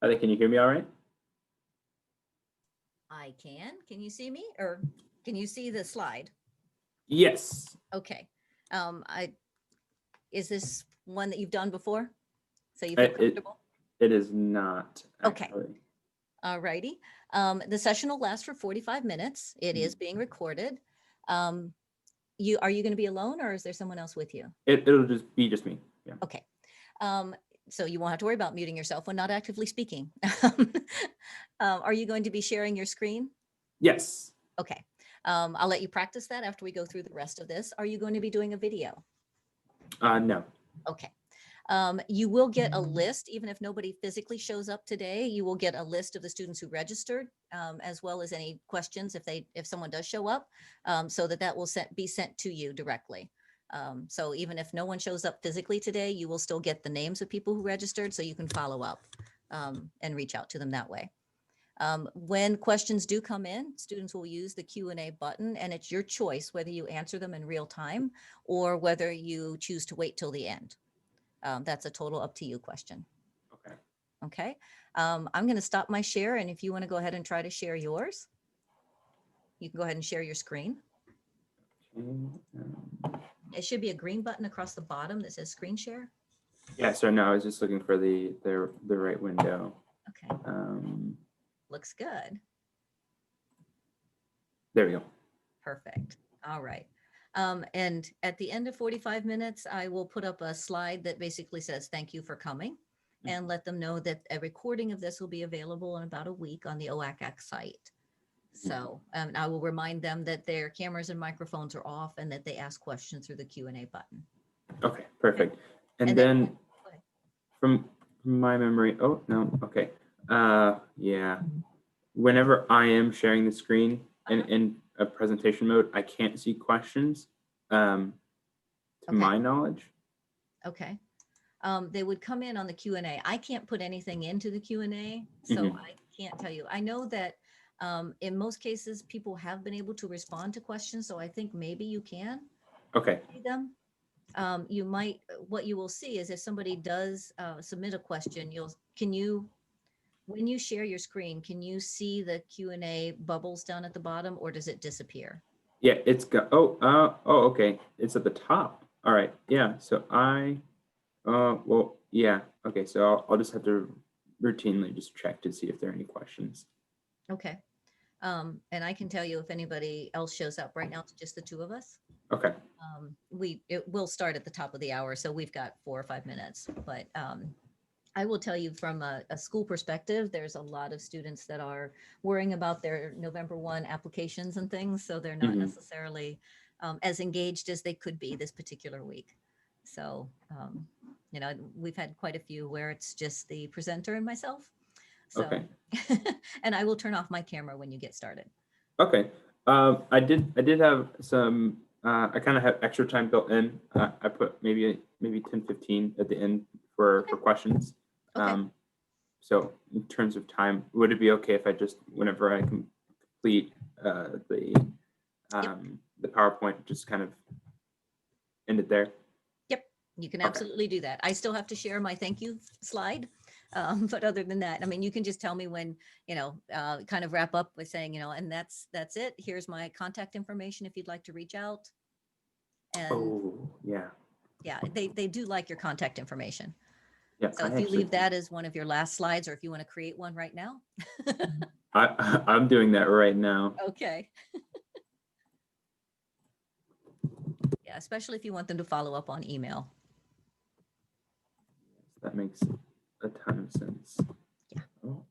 Heather, can you hear me all right? I can. Can you see me, or can you see the slide? Yes. Okay. Is this one that you've done before? So you feel It, comfortable? it is not Okay. actually. All righty. The session will last for 45 minutes. It is being recorded. Are you going to be alone, or is there someone else with you? It'll just be me. Yeah. Okay. So you won't have to worry about muting yourself when not actively speaking. Are you going to be sharing your screen? Yes. Okay. I'll let you practice that after we go through the rest of this. Are you going to be doing a video? No. Okay. You will get a list, even if nobody physically shows up today, you will get a list of the students who registered, as well as any questions if someone does show up, so that will be sent to you directly. So even if no one shows up physically today, you will still get the names of people who registered, so you can follow up and reach out to them that way. When questions do come in, students will use the Q&A button, and it's your choice whether you answer them in real time or whether you choose to wait till the end. That's a total up to you question. Okay. Okay. I'm going to stop my share, and if you want to go ahead and try to share yours, you can go ahead and share your screen. It should be a green button across the bottom that says screen share. Yeah, so no, I was just looking for the right window. Okay. Looks good. There we go. Perfect. All right. And at the end of 45 minutes, I will put up a slide that basically says, thank you for coming, and let them know that a recording of this will be available in about a week on the OACAC site. So I will remind them that their cameras and microphones are off and that they ask questions through the Q&A button. Okay, perfect. And then from my memory, oh, no, okay. Yeah, whenever I am sharing the screen in a presentation mode, I can't see questions, to my knowledge. Okay. They would come in on the Q&A. I can't put anything into the Q&A, so I can't tell you. I know that in most cases, people have been able to respond to questions, so I think maybe you can see them. You might, what you will see is if somebody does submit a question, when you share your screen, can you see the Q&A bubbles down at the bottom, or does it disappear? Yeah, it's got, okay. It's at the top. All right. Yeah. So well, yeah. Okay. So I'll just have to routinely just check to see if there are any questions. Okay. And I can tell you if anybody else shows up. Right now, it's just the two of us. Okay. It will start at the top of the hour, so we've got 4 or 5 minutes. But I will tell you from a school perspective, there's a lot of students that are worrying about their November 1 applications and things, so they're not necessarily as engaged as they could be this particular week. So, you know, we've had quite a few where it's just the presenter and myself. So, and I will turn off my camera when you get started. Okay. I did have some, I kind of have extra time built in. I put maybe 10, 15 at the end for questions. So in terms of time, would it be okay if I just, whenever I complete the PowerPoint, just kind of end it there? Yep, you can absolutely do that. I still have to share my thank you slide. But other than that, I mean, you can just tell me when, you know, kind of wrap up with saying, you know, and that's it. Here's my contact information if you'd like to reach out. And yeah, they do like your contact information. Yeah, so if you leave that as one of your last slides, or if you want to create one right now. I'm doing that right now. Okay. Yeah, especially if you want them to follow up on email. That makes a ton of sense. Yeah. Oh.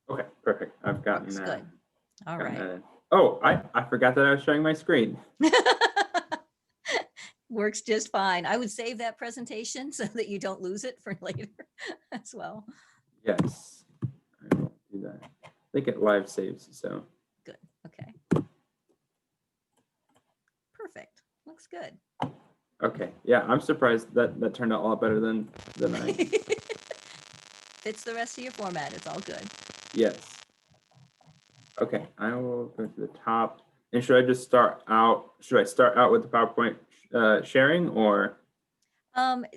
Okay, perfect. I've gotten Looks that. good. All gotten right. that in. Oh, I forgot that I was showing my screen. Works just fine. I would save that presentation so that you don't lose it for later as well. Yes, I will do that. I think it live saves, so. Good. Okay. Perfect. Looks good. Okay, yeah, I'm surprised that turned out a lot better than I, Fits the rest of your format. It's all good. yes. Okay, I will go to the top. And should I start out with the PowerPoint sharing, or?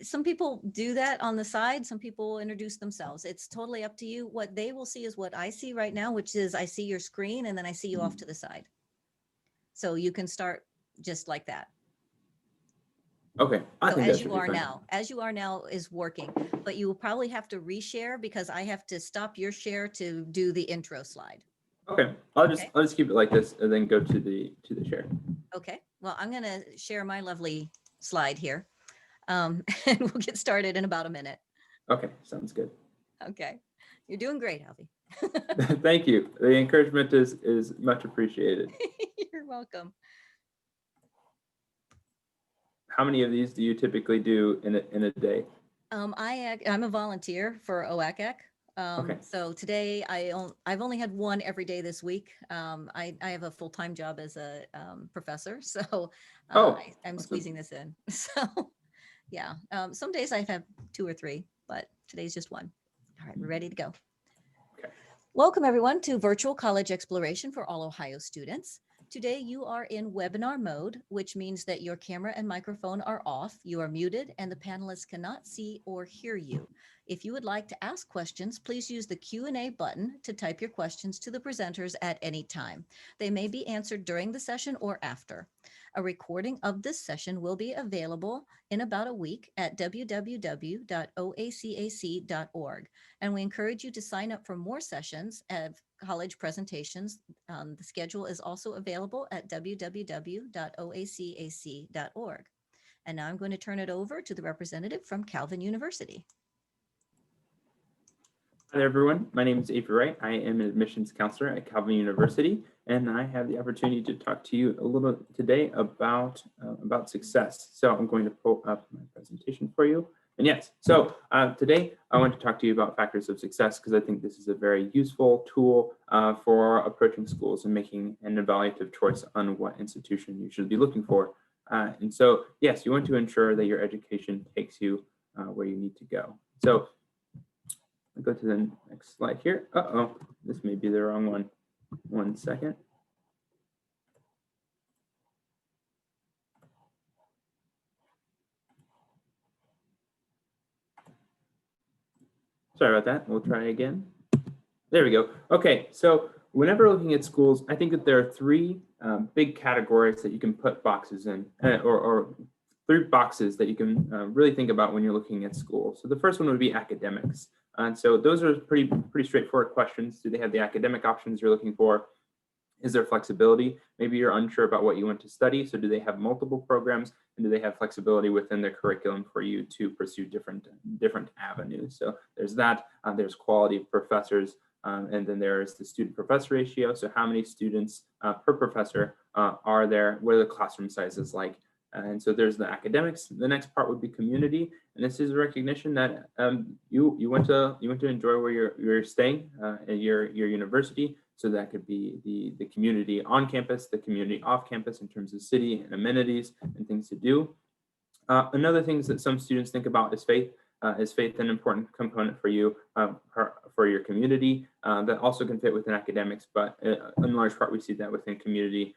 Some people do that on the side. Some people introduce themselves. It's totally up to you. What they will see is what I see right now, which is I see your screen and then I see you off to the side. So you can start just like that. Okay, I So think that as should you be are fine. now, as you are now is working, but you will probably have to reshare because I have to stop your share to do the intro slide. Okay, I'll just Okay. keep it like this and then go to the share. Okay, well, I'm going to share my lovely slide here. And we'll get started in about a minute. Okay, sounds good. Okay, you're doing great, Alfie. Thank you. The encouragement is much appreciated. You're welcome. How many of these do you typically do in a day? I'm a volunteer for OACAC. Okay. So today I've only had one every day this week. I have a full-time job as a professor, so I'm awesome. squeezing this in. So yeah, some days I have 2 or 3, but today's just one. All right, we're ready to go. Okay. Welcome everyone to Virtual College Exploration for all Ohio students. Today you are in webinar mode, which means that your camera and microphone are off, you are muted, and the panelists cannot see or hear you. If you would like to ask questions, please use the Q&A button to type your questions to the presenters at any time. They may be answered during the session or after. A recording of this session will be available in about a week at www.oacac.org. And we encourage you to sign up for more sessions of college presentations. The schedule is also available at www.oacac.org. And now I'm going to turn it over to the representative from Calvin University. Hi there, everyone. My name is Avery Wright. I am an admissions counselor at Calvin University, and I have the opportunity to talk to you a little today about success. So I'm going to pull up my presentation for you. And yes, so today I want to talk to you about factors of success because I think this is a very useful tool for approaching schools and making an evaluative choice on what institution you should be looking for. And so, yes, you want to ensure that your education takes you where you need to go. So I'll go to the next slide here. Uh-oh, this may be the wrong one. 1 second. Sorry about that. We'll try again. There we go. Okay, so whenever looking at schools, I think that there are 3 big categories that you can put boxes in, or 3 boxes that you can really think about when you're looking at schools. So the first one would be academics. And so those are pretty straightforward questions. Do they have the academic options you're looking for? Is there flexibility? Maybe you're unsure about what you want to study. So do they have multiple programs, and do they have flexibility within their curriculum for you to pursue different avenues? So there's that. There's quality of professors, and then there's the student-professor ratio. So how many students per professor are there? What are the classroom sizes like? And so there's the academics. The next part would be community, and this is a recognition that you want to enjoy where you're staying at your university. So that could be the community on campus, the community off campus in terms of city and amenities and things to do. Another thing that some students think about is faith. Is faith an important component for you, for your community? That also can fit within academics, but in large part we see that within community.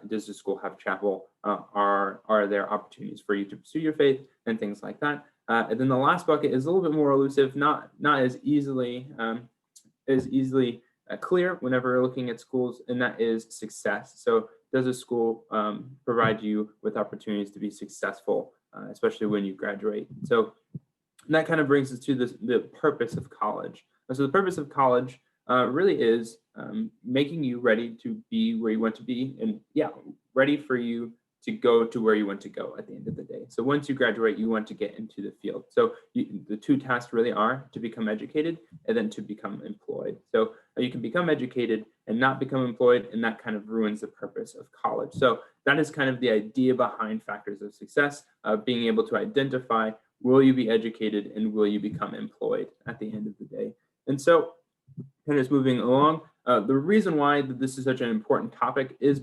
Does the school have chapel? Are there opportunities for you to pursue your faith and things like that? And then the last bucket is a little bit more elusive, not as easily clear whenever you're looking at schools, and that is success. So does a school provide you with opportunities to be successful, especially when you graduate? So that kind of brings us to the purpose of college. And so the purpose of college really is making you ready to be where you want to be, and ready for you to go to where you want to go at the end of the day. So once you graduate, you want to get into the field. So the two tasks really are to become educated and then to become employed. So you can become educated and not become employed, and that kind of ruins the purpose of college. So that is kind of the idea behind factors of success, being able to identify, will you be educated and will you become employed at the end of the day? And so kind of just moving along, the reason why this is such an important topic is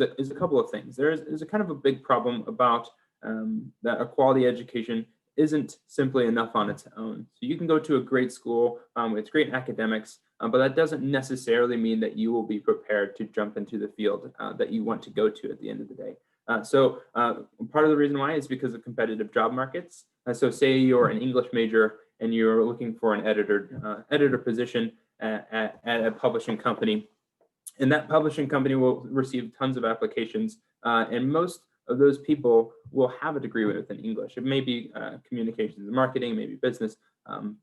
a couple of things. There is a kind of a big problem about that a quality education isn't simply enough on its own. So you can go to a great school with great academics, but that doesn't necessarily mean that you will be prepared to jump into the field that you want to go to at the end of the day. So part of the reason why is because of competitive job markets. So say you're an English major and you're looking for an editor position at a publishing company, and that publishing company will receive tons of applications, and most of those people will have a degree within English. It may be communications and marketing, maybe business,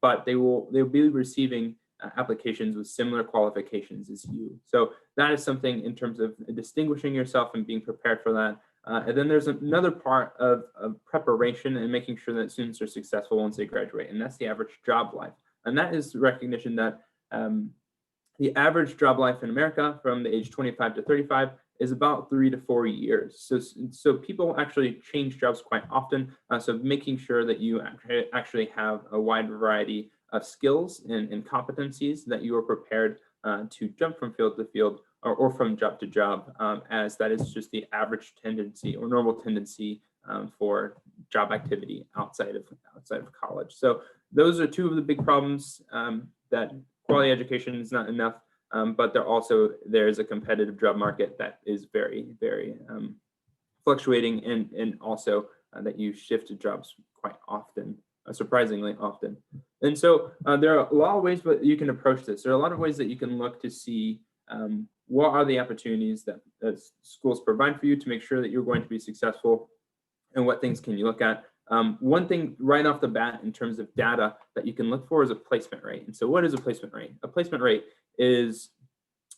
but they'll be receiving applications with similar qualifications as you. So that is something in terms of distinguishing yourself and being prepared for that. And then there's another part of preparation and making sure that students are successful once they graduate, and that's the average job life. And that is recognition that the average job life in America from the age 25 to 35 is about 3 to 4 years. So people actually change jobs quite often. So making sure that you actually have a wide variety of skills and competencies that you are prepared to jump from field to field or from job to job, as that is just the average tendency or normal tendency for job activity outside of college. So those are two of the big problems, that quality education is not enough, but there is a competitive job market that is very, very fluctuating, and also that you shift to jobs quite often, surprisingly often. And so there are a lot of ways that you can approach this. There are a lot of ways that you can look to see what are the opportunities that schools provide for you to make sure that you're going to be successful, and what things can you look at. One thing right off the bat in terms of data that you can look for is a placement rate. And so what is a placement rate? A placement rate is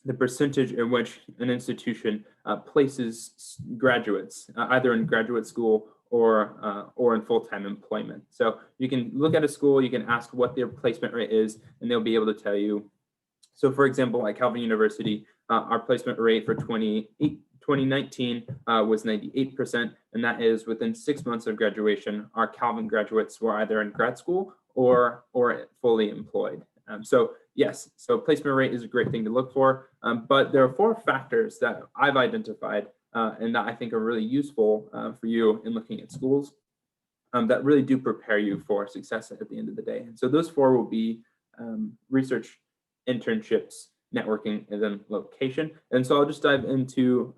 the percentage in which an institution places graduates, either in graduate school or in full-time employment. So you can look at a school, you can ask what their placement rate is, and they'll be able to tell you. So for example, like Calvin University, our placement rate for 2019 was 98%, and that is within 6 months of graduation, our Calvin graduates were either in grad school or fully employed. So yes, so placement rate is a great thing to look for, but there are 4 factors that I've identified and that I think are really useful for you in looking at schools that really do prepare you for success at the end of the day. And so those 4 will be research, internships, networking, and then location. And so I'll just dive into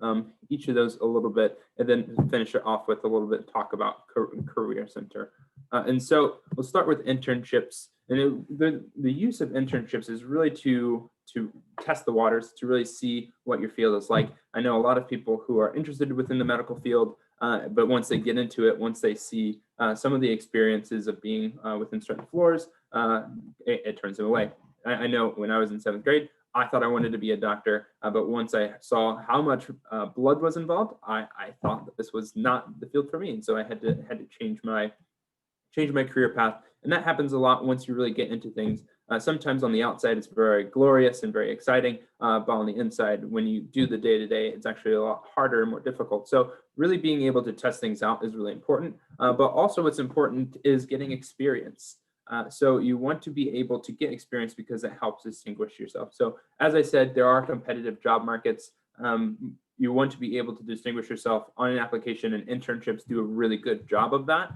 each of those a little bit, and then finish it off with a little bit talk about Career Center. And so we'll start with internships. And the use of internships is really to test the waters, to really see what your field is like. I know a lot of people who are interested within the medical field, but once they get into it, once they see some of the experiences of being within certain floors, it turns them away. I know when I was in 7th grade, I thought I wanted to be a doctor, but once I saw how much blood was involved, I thought that this was not the field for me, and so I had to change my career path. And that happens a lot once you really get into things. Sometimes on the outside, it's very glorious and very exciting, but on the inside, when you do the day-to-day, it's actually a lot harder and more difficult. So really being able to test things out is really important, but also what's important is getting experience. So you want to be able to get experience because it helps distinguish yourself. So as I said, there are competitive job markets. You want to be able to distinguish yourself on an application, and internships do a really good job of that.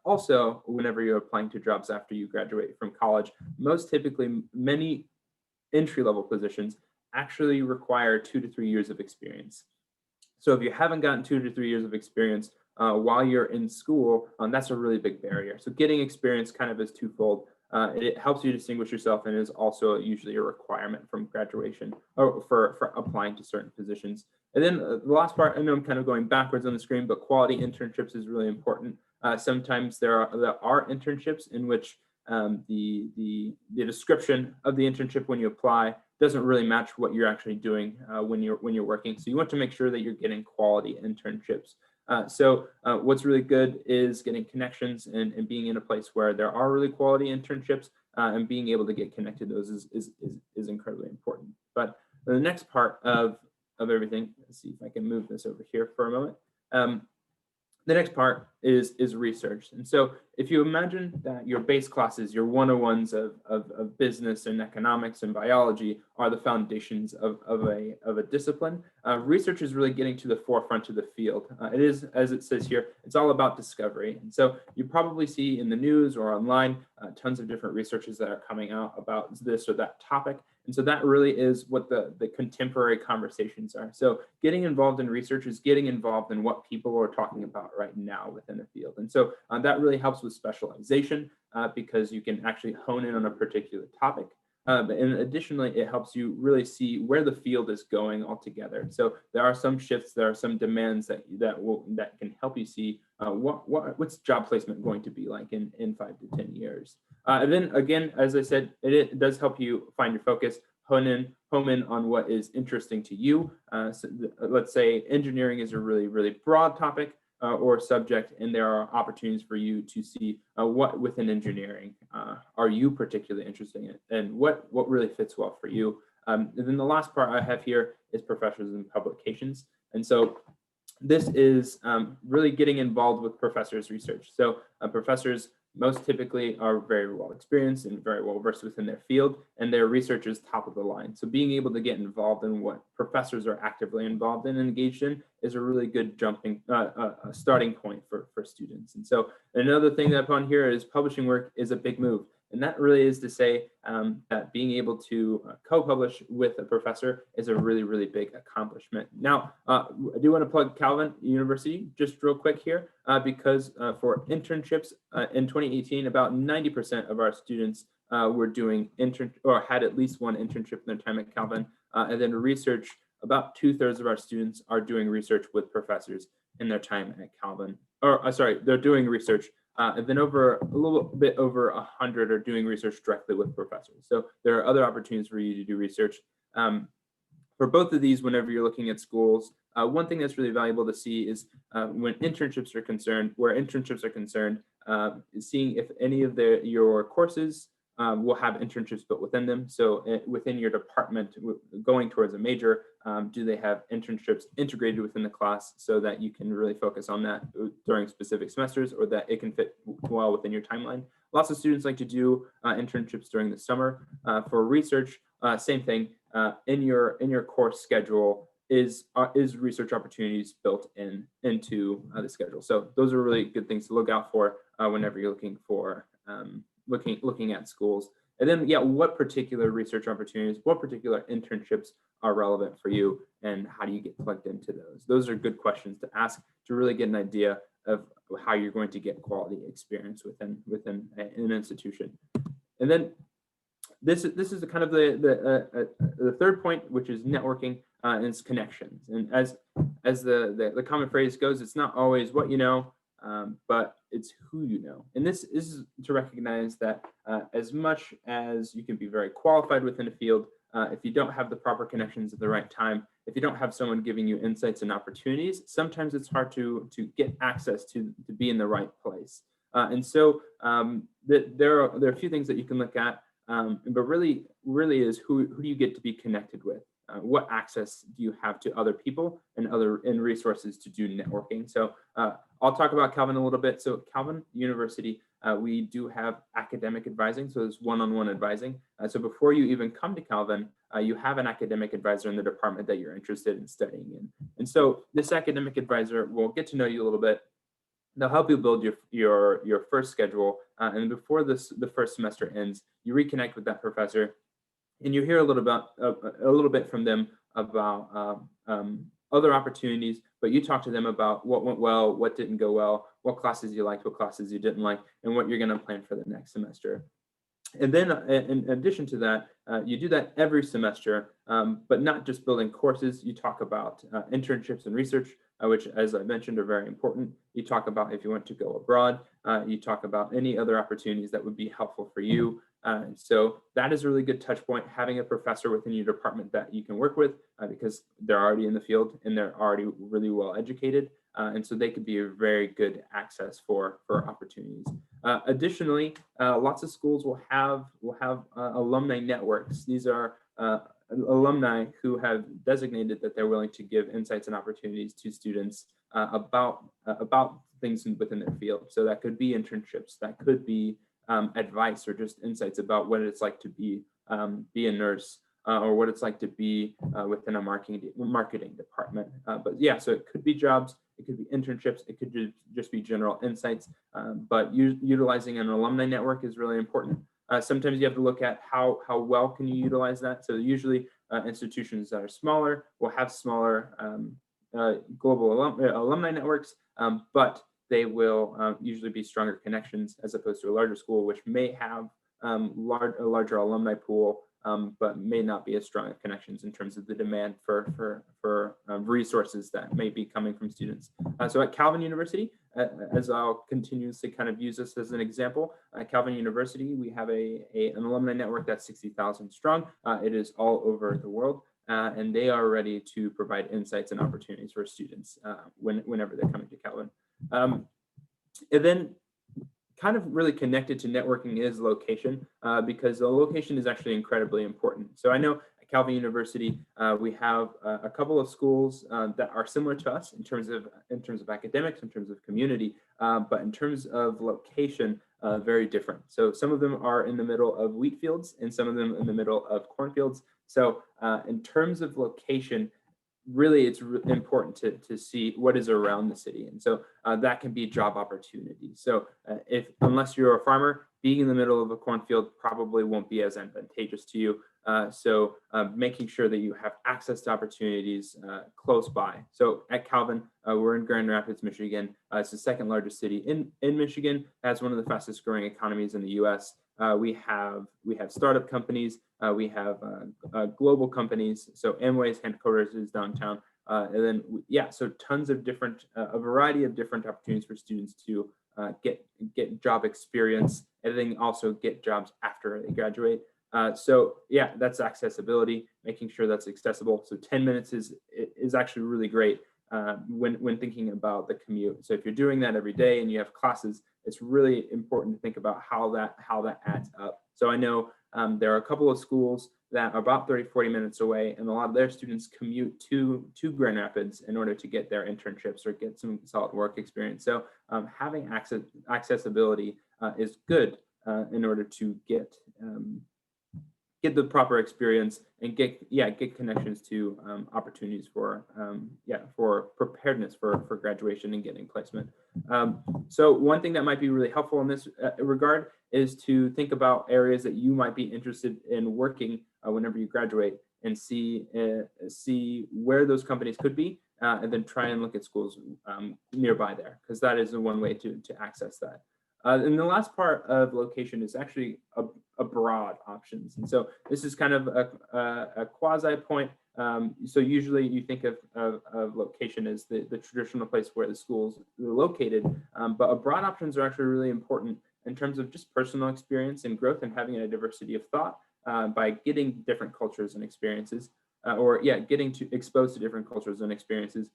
Also, whenever you're applying to jobs after you graduate from college, most typically many entry-level positions actually require 2 to 3 years of experience. So if you haven't gotten 2 to 3 years of experience while you're in school, that's a really big barrier. So getting experience kind of is twofold. It helps you distinguish yourself, and is also usually a requirement from graduation or for applying to certain positions. And then the last part, I know I'm kind of going backwards on the screen, but quality internships is really important. Sometimes there are internships in which the description of the internship when you apply doesn't really match what you're actually doing when you're working. So you want to make sure that you're getting quality internships. What's really good is getting connections and being in a place where there are really quality internships, and being able to get connected to those is incredibly important. But the next part of everything, let's see if I can move this over here for a moment. The next part is research. And so if you imagine that your base classes, your 101s of business and economics and biology are the foundations of a discipline, research is really getting to the forefront of the field. It is, as it says here, it's all about discovery. And so you probably see in the news or online tons of different researches that are coming out about this or that topic. And so that really is what the contemporary conversations are. So getting involved in research is getting involved in what people are talking about right now within the field. And so that really helps with specialization because you can actually hone in on a particular topic. And additionally, it helps you really see where the field is going altogether. So there are some shifts, there are some demands that can help you see what's job placement going to be like in 5 to 10 years. And then again, as I said, it does help you find your focus, hone in on what is interesting to you. Let's say engineering is a really, really broad topic or subject, and there are opportunities for you to see what within engineering are you particularly interested in, and what really fits well for you. And then the last part I have here is professors and publications. And so this is really getting involved with professors' research. So professors most typically are very well experienced and very well versed within their field, and their research is top of the line. So being able to get involved in what professors are actively involved in and engaged in is a really good starting point for students. And so another thing that upon here is publishing work is a big move. And that really is to say that being able to co-publish with a professor is a really, really big accomplishment. Now, I do want to plug Calvin University just real quick here because for internships in 2018, about 90% of our students were doing had at least one internship in their time at Calvin. And then research, about 2/3 of our students are doing research with professors in their time at Calvin. They're doing research. And then a little bit over 100 are doing research directly with professors. So there are other opportunities for you to do research. For both of these, whenever you're looking at schools, one thing that's really valuable to see is where internships are concerned, seeing if any of your courses will have internships built within them. So within your department, going towards a major, do they have internships integrated within the class so that you can really focus on that during specific semesters, or that it can fit well within your timeline? Lots of students like to do internships during the summer. For research, same thing. In your course schedule is research opportunities built into the schedule. So those are really good things to look out for whenever you're looking for looking at schools. And then, what particular research opportunities, what particular internships are relevant for you, and how do you get plugged into those? Those are good questions to ask to really get an idea of how you're going to get quality experience within an institution. And then this is kind of the third point, which is networking and its connections. And as the common phrase goes, it's not always what you know, but it's who you know. And this is to recognize that as much as you can be very qualified within a field, if you don't have the proper connections at the right time, if you don't have someone giving you insights and opportunities, sometimes it's hard to get access to be in the right place. And so there are a few things that you can look at, but really is who do you get to be connected with? What access do you have to other people and resources to do networking? So I'll talk about Calvin a little bit. So Calvin University, we do have academic advising. So there's one-on-one advising. So before you even come to Calvin, you have an academic advisor in the department that you're interested in studying in. And so this academic advisor will get to know you a little bit. They'll help you build your first schedule. And before the first semester ends, you reconnect with that professor, and you hear a little bit from them about other opportunities, but you talk to them about what went well, what didn't go well, what classes you liked, what classes you didn't like, and what you're going to plan for the next semester. And then in addition to that, you do that every semester, but not just building courses. You talk about internships and research, which, as I mentioned, are very important. You talk about if you want to go abroad. You talk about any other opportunities that would be helpful for you. So that is a really good touch point, having a professor within your department that you can work with because they're already in the field and they're already really well educated. and so they could be a very good access for opportunities. Additionally, lots of schools will have alumni networks. These are alumni who have designated that they're willing to give insights and opportunities to students about things within their field. So that could be internships, that could be advice, or just insights about what it's like to be a nurse, or what it's like to be within a marketing department. But yeah, so it could be jobs, it could be internships, it could just be general insights. But utilizing an alumni network is really important. Sometimes you have to look at how well can you utilize that. So usually institutions that are smaller will have smaller global alumni networks, but they will usually be stronger connections as opposed to a larger school, which may have a larger alumni pool, but may not be as strong of connections in terms of the demand for resources that may be coming from students. So at Calvin University, as I'll continuously kind of use this as an example, at Calvin University, we have an alumni network that's 60,000 strong. It is all over the world, and they are ready to provide insights and opportunities for students whenever they're coming to Calvin. And then kind of really connected to networking is location, because the location is actually incredibly important. So I know at Calvin University, we have a couple of schools that are similar to us in terms of academics, in terms of community, but in terms of location, very different. So some of them are in the middle of wheat fields and some of them in the middle of cornfields. So in terms of location, really it's important to see what is around the city, and so that can be job opportunities. So unless you're a farmer, being in the middle of a cornfield probably won't be as advantageous to you. So making sure that you have access to opportunities close by. So at Calvin, we're in Grand Rapids, Michigan. It's the second largest city in Michigan. That's one of the fastest growing economies in the U.S. We have startup companies. We have global companies. So Amway's headquarters is downtown. And then, so tons of different, a variety of different opportunities for students to get job experience, and then also get jobs after they graduate. So that's accessibility, making sure that's accessible. So 10 minutes is actually really great when thinking about the commute. So if you're doing that every day and you have classes, it's really important to think about how that adds up. So I know there are a couple of schools that are about 30-40 minutes away, and a lot of their students commute to Grand Rapids in order to get their internships or get some solid work experience. So having accessibility is good in order to get the proper experience and get connections to opportunities for preparedness for graduation and getting placement. So one thing that might be really helpful in this regard is to think about areas that you might be interested in working whenever you graduate, and see where those companies could be, and then try and look at schools nearby there, because that is the one way to access that. And the last part of location is actually abroad options. And so this is kind of a quasi point. So usually you think of location as the traditional place where the schools are located, but abroad options are actually really important in terms of just personal experience and growth, and having a diversity of thought by getting different cultures and experiences, getting exposed to different cultures and experiences.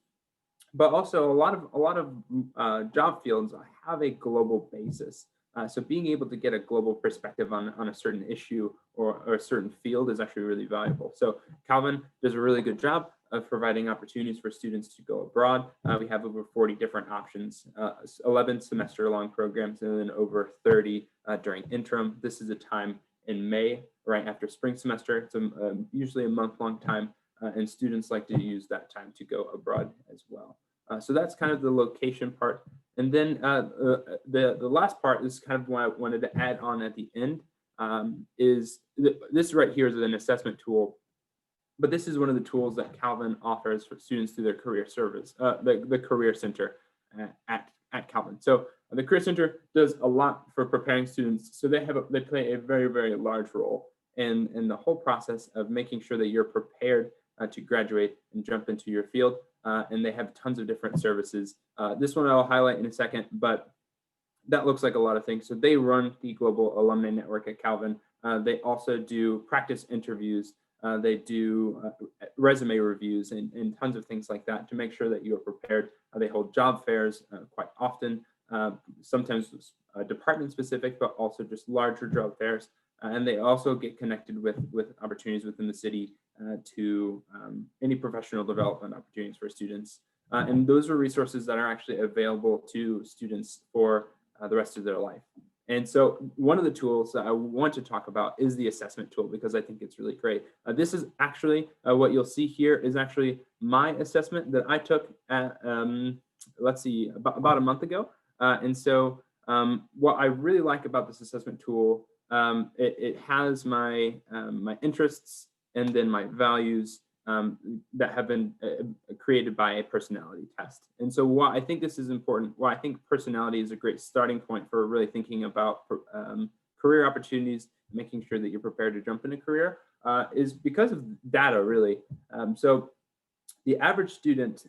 But also a lot of job fields have a global basis. So being able to get a global perspective on a certain issue or a certain field is actually really valuable. So Calvin does a really good job of providing opportunities for students to go abroad. We have over 40 different options, 11 semester-long programs, and then over 30 during interim. This is a time in May, right after spring semester. It's usually a month-long time, and students like to use that time to go abroad as well. So that's kind of the location part. And then the last part is kind of what I wanted to add on at the end, this right here is an assessment tool. But this is one of the tools that Calvin offers for students through their career service, the Career Center at Calvin. So the Career Center does a lot for preparing students. So they play a very, very large role in the whole process of making sure that you're prepared to graduate and jump into your field. And they have tons of different services. This one I'll highlight in a second, but that looks like a lot of things. So they run the Global Alumni Network at Calvin. They also do practice interviews. They do resume reviews and tons of things like that to make sure that you are prepared. They hold job fairs quite often, sometimes department specific, but also just larger job fairs. And they also get connected with opportunities within the city to any professional development opportunities for students. And those are resources that are actually available to students for the rest of their life. And so one of the tools that I want to talk about is the assessment tool, because I think it's really great. This is actually what you'll see here is actually my assessment that I took at, let's see, about a month ago. And so what I really like about this assessment tool, it has my my interests and then my values that have been created by a personality test. And so why I think this is important, why I think personality is a great starting point for really thinking about career opportunities, making sure that you're prepared to jump in a career, is because of data, really. So the average student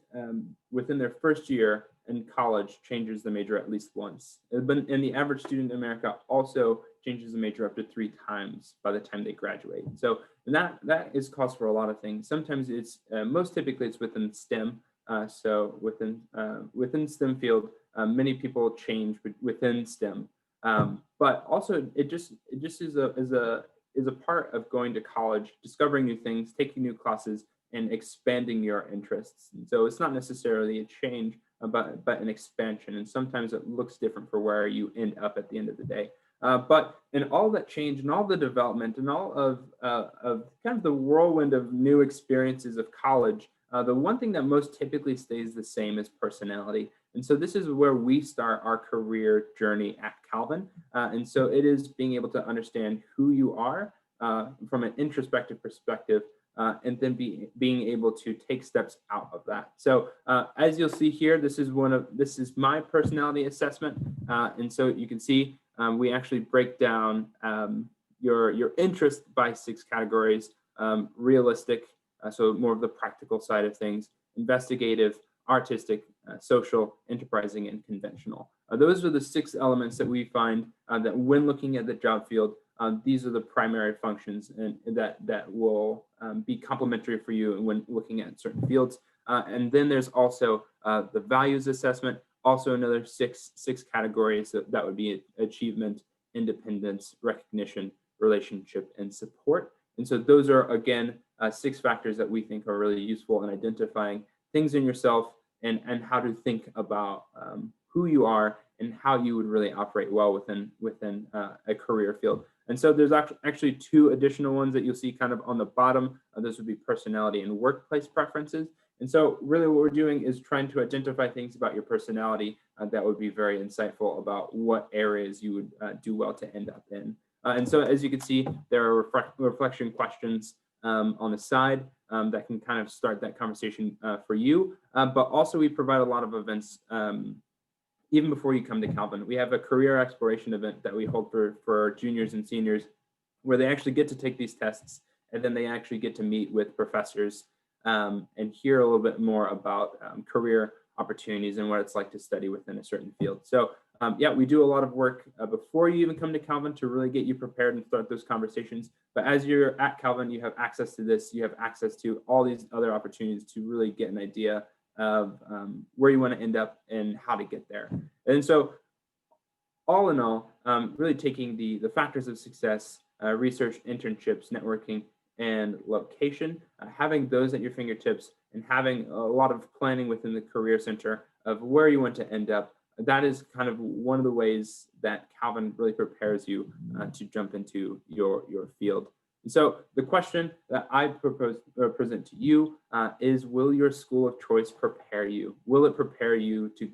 within their first year in college changes the major at least once. And the average student in America also changes the major up to 3 times by the time they graduate. So that is cause for a lot of things. Sometimes it's most typically it's within STEM. So within STEM field, many people change within STEM. But also it just is a part of going to college, discovering new things, taking new classes, and expanding your interests. And so it's not necessarily a change, but an expansion. And sometimes it looks different for where you end up at the end of the day. But in all that change and all the development and all of kind of the whirlwind of new experiences of college, the one thing that most typically stays the same is personality. And so this is where we start our career journey at Calvin. And so it is being able to understand who you are from an introspective perspective, and then being able to take steps out of that. So as you'll see here, this is my personality assessment. And so you can see we actually break down your interest by 6 categories: realistic, so more of the practical side of things; investigative, artistic, social, enterprising, and conventional. Those are the 6 elements that we find that when looking at the job field, these are the primary functions and that will be complementary for you when looking at certain fields. And then there's also the values assessment, also another six categories that would be achievement, independence, recognition, relationship, and support. And so those are, again, 6 factors that we think are really useful in identifying things in yourself and how to think about who you are and how you would really operate well within a career field. And so there's actually 2 additional ones that you'll see kind of on the bottom. Those would be personality and workplace preferences. And so really what we're doing is trying to identify things about your personality that would be very insightful about what areas you would do well to end up in. And so as you can see, there are reflection questions on the side that can kind of start that conversation for you. But also we provide a lot of events even before you come to Calvin. We have a career exploration event that we hold for juniors and seniors, where they actually get to take these tests, and then they actually get to meet with professors and hear a little bit more about career opportunities and what it's like to study within a certain field. So yeah, we do a lot of work before you even come to Calvin to really get you prepared and start those conversations. But as you're at Calvin, you have access to this, you have access to all these other opportunities to really get an idea of where you want to end up and how to get there. And so all in all, really taking the factors of success, research, internships, networking, and location, having those at your fingertips and having a lot of planning within the Career Center of where you want to end up. That is kind of one of the ways that Calvin really prepares you to jump into your field. And so the question that I present to you is, will your school of choice prepare you? Will it prepare you to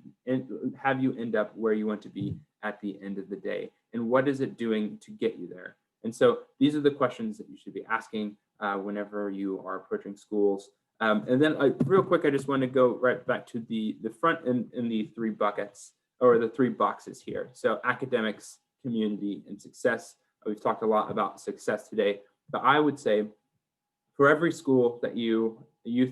have you end up where you want to be at the end of the day? And what is it doing to get you there? And so these are the questions that you should be asking whenever you are approaching schools. And then real quick, I just want to go right back to the front in the 3 buckets, or the 3 boxes here. So academics, community, and success. We've talked a lot about success today, but I would say for every school that you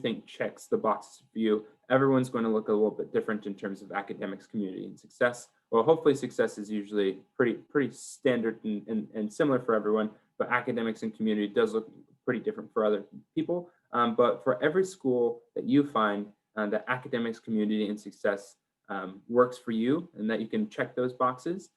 think checks the boxes for you, everyone's going to look a little bit different in terms of academics, community, and success. Well, hopefully success is usually pretty standard and similar for everyone, but academics and community does look pretty different for other people. But for every school that you find that academics, community, and success works for you, and that you can check those boxes,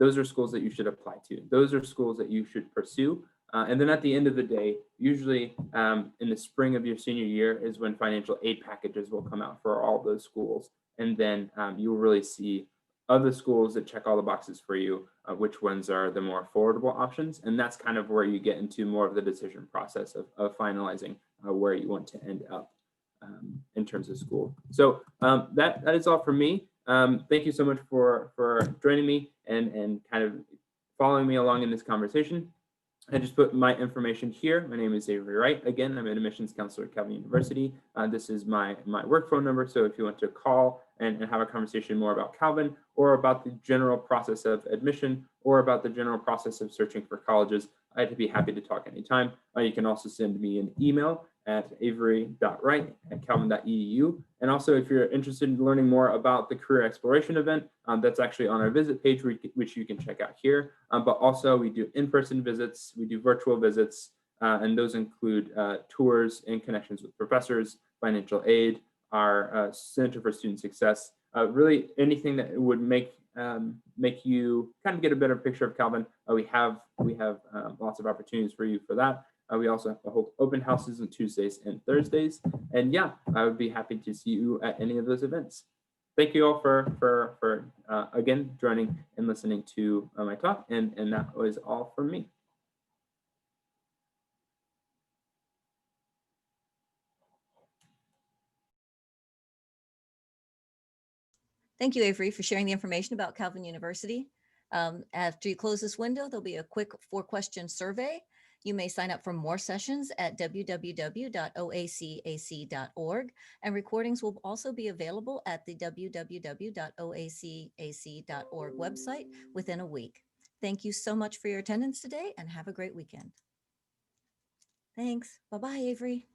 those are schools that you should apply to. Those are schools that you should pursue. And then at the end of the day, usually in the spring of your senior year is when financial aid packages will come out for all those schools. And then you will really see other schools that check all the boxes for you, which ones are the more affordable options. And that's kind of where you get into more of the decision process of finalizing where you want to end up in terms of school. So that is all for me. Thank you so much for joining me and kind of following me along in this conversation. I just put my information here. My name is Avery Wright. Again, I'm an admissions counselor at Calvin University. This is my work phone number. So if you want to call and have a conversation more about Calvin or about the general process of admission or about the general process of searching for colleges, I'd be happy to talk anytime. You can also send me an email at avery.wright@calvin.edu. And also, if you're interested in learning more about the career exploration event, that's actually on our visit page, which you can check out here. But also, we do in-person visits, we do virtual visits, and those include tours and connections with professors, financial aid, our Center for Student Success, really anything that would make you kind of get a better picture of Calvin. We have lots of opportunities for you for that. We also have open houses on Tuesdays and Thursdays. And yeah, I would be happy to see you at any of those events. Thank you all for again, joining and listening to my talk. And that was all from me. Thank you, Avery, for sharing the information about Calvin University. After you close this window, there'll be a quick 4-question survey. You may sign up for more sessions at www.oacac.org, and recordings will also be available at the www.oacac.org website within a week. Thank you so much for your attendance today, and have a great weekend. Thanks. Bye-bye, Avery.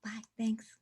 Bye. Thanks.